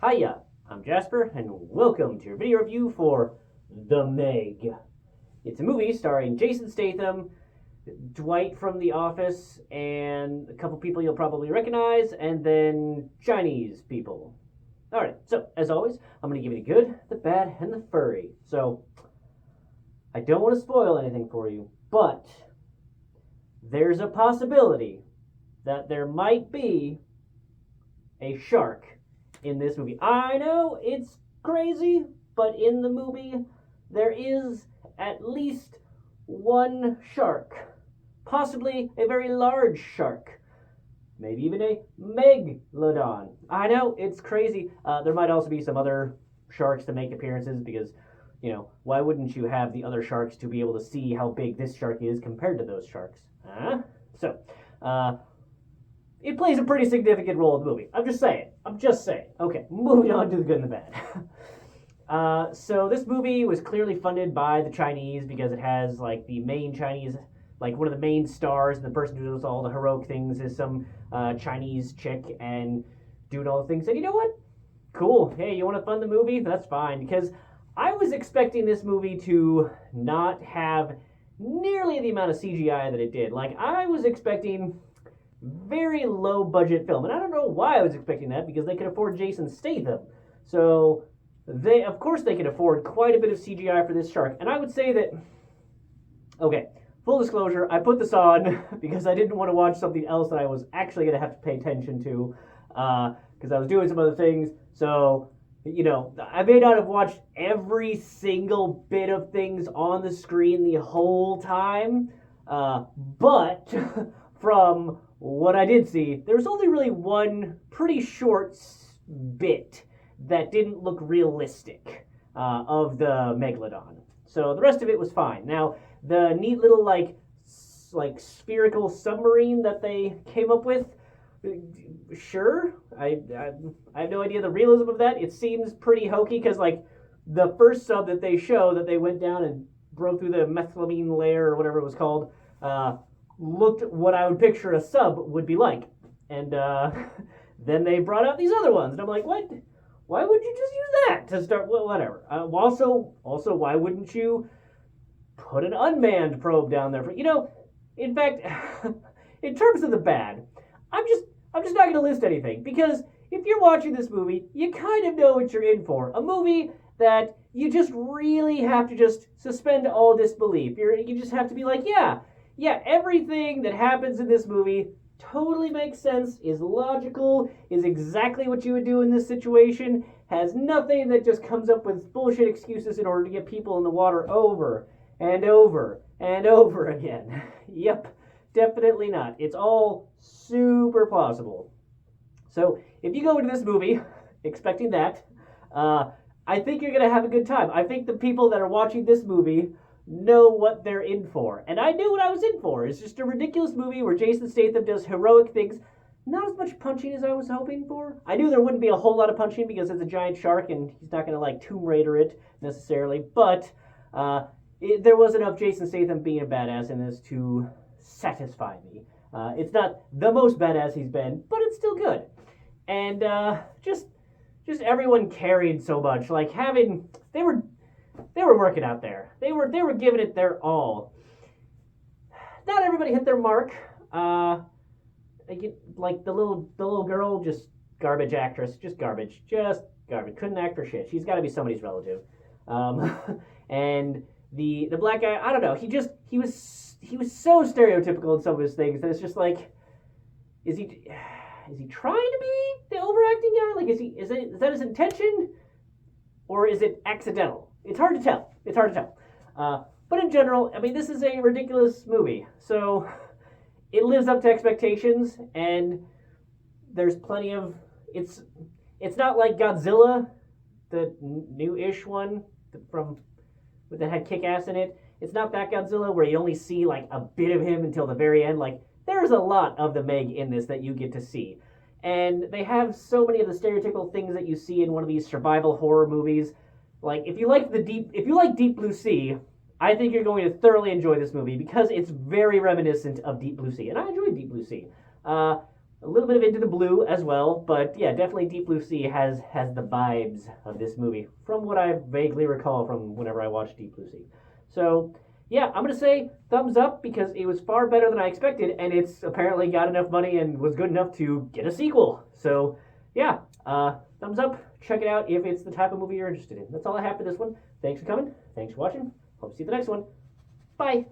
Hiya, I'm Jasper, and welcome to your video review for The Meg. It's a movie starring Jason Statham, Dwight from The Office, and a couple people you'll probably recognize, and then Chinese people. Alright, so as always, I'm going to give you the good, the bad, and the furry. So, I don't want to spoil anything for you, but there's a possibility that there might be a shark in this movie. I know it's crazy, but in the movie there is at least one shark, possibly a very large shark, maybe even a megalodon. I know it's crazy. There might also be some other sharks to make appearances because, you know, why wouldn't you have the other sharks to be able to see how big this shark is compared to those sharks? It plays a pretty significant role in the movie. I'm just saying. Okay, moving on to the good and the bad. So this movie was clearly funded by the Chinese because it has, like, the main Chinese, like, one of the main stars, and the person who does all the heroic things is some Chinese chick and doing all the things. And you know what? Cool. Hey, you want to fund the movie? That's fine. Because I was expecting this movie to not have nearly the amount of CGI that it did. Like, I was expecting very low budget film, and I don't know why I was expecting that, because they could afford Jason Statham, so of course they could afford quite a bit of CGI for this shark. And I would say that, okay, full disclosure, I put this on because I didn't want to watch something else that I was actually going to have to pay attention to, because I was doing some other things. So, you know, I may not have watched every single bit of things on the screen the whole time, but from what I did see, there was only really one pretty short bit that didn't look realistic of the megalodon. So the rest of it was fine. Now, the neat little like spherical submarine that they came up with, sure, I have no idea the realism of that. It seems pretty hokey because, like, the first sub that they show that they went down and broke through the methylamine layer or whatever it was called, looked what I would picture a sub would be like. And then they brought out these other ones, and I'm like, what? Why would you just use that to start? Well, whatever. Also, why wouldn't you put an unmanned probe down there? In fact, in terms of the bad, I'm just not going to list anything, because if you're watching this movie, you kind of know what you're in for. A movie that you just really have to just suspend all disbelief. You just have to be like, yeah, everything that happens in this movie totally makes sense, is logical, is exactly what you would do in this situation, has nothing that just comes up with bullshit excuses in order to get people in the water over and over and over again. Yep, definitely not. It's all super plausible. So if you go into this movie expecting that, I think you're going to have a good time. I think the people that are watching this movie know what they're in for. And I knew what I was in for. It's just a ridiculous movie where Jason Statham does heroic things. Not as much punching as I was hoping for. I knew there wouldn't be a whole lot of punching because it's a giant shark and he's not going to, like, Tomb Raider it necessarily. But there was enough Jason Statham being a badass in this to satisfy me. It's not the most badass he's been, but it's still good. And just everyone carried so much. Like, they were working out there. They were giving it their all. Not everybody hit their mark. Like the little girl, just garbage actress, just garbage. Couldn't act for shit. She's got to be somebody's relative. And the black guy, I don't know. He was so stereotypical in some of his things that it's just like, is he trying to be the overacting guy? Like, is that his intention, or is it accidental? It's hard to tell. But in general, I mean, this is a ridiculous movie. So it lives up to expectations, and there's plenty of... It's not like Godzilla, the new-ish one that had Kick-Ass in it. It's not that Godzilla where you only see, like, a bit of him until the very end. Like, there's a lot of the Meg in this that you get to see. And they have so many of the stereotypical things that you see in one of these survival horror movies. Like, if you like Deep Blue Sea, I think you're going to thoroughly enjoy this movie because it's very reminiscent of Deep Blue Sea, and I enjoyed Deep Blue Sea. A little bit of Into the Blue as well, but yeah, definitely Deep Blue Sea has the vibes of this movie from what I vaguely recall from whenever I watched Deep Blue Sea. So yeah, I'm gonna say thumbs up because it was far better than I expected, and it's apparently got enough money and was good enough to get a sequel. So yeah, thumbs up. Check it out if it's the type of movie you're interested in. That's all I have for this one. Thanks for coming. Thanks for watching. Hope to see you the next one. Bye.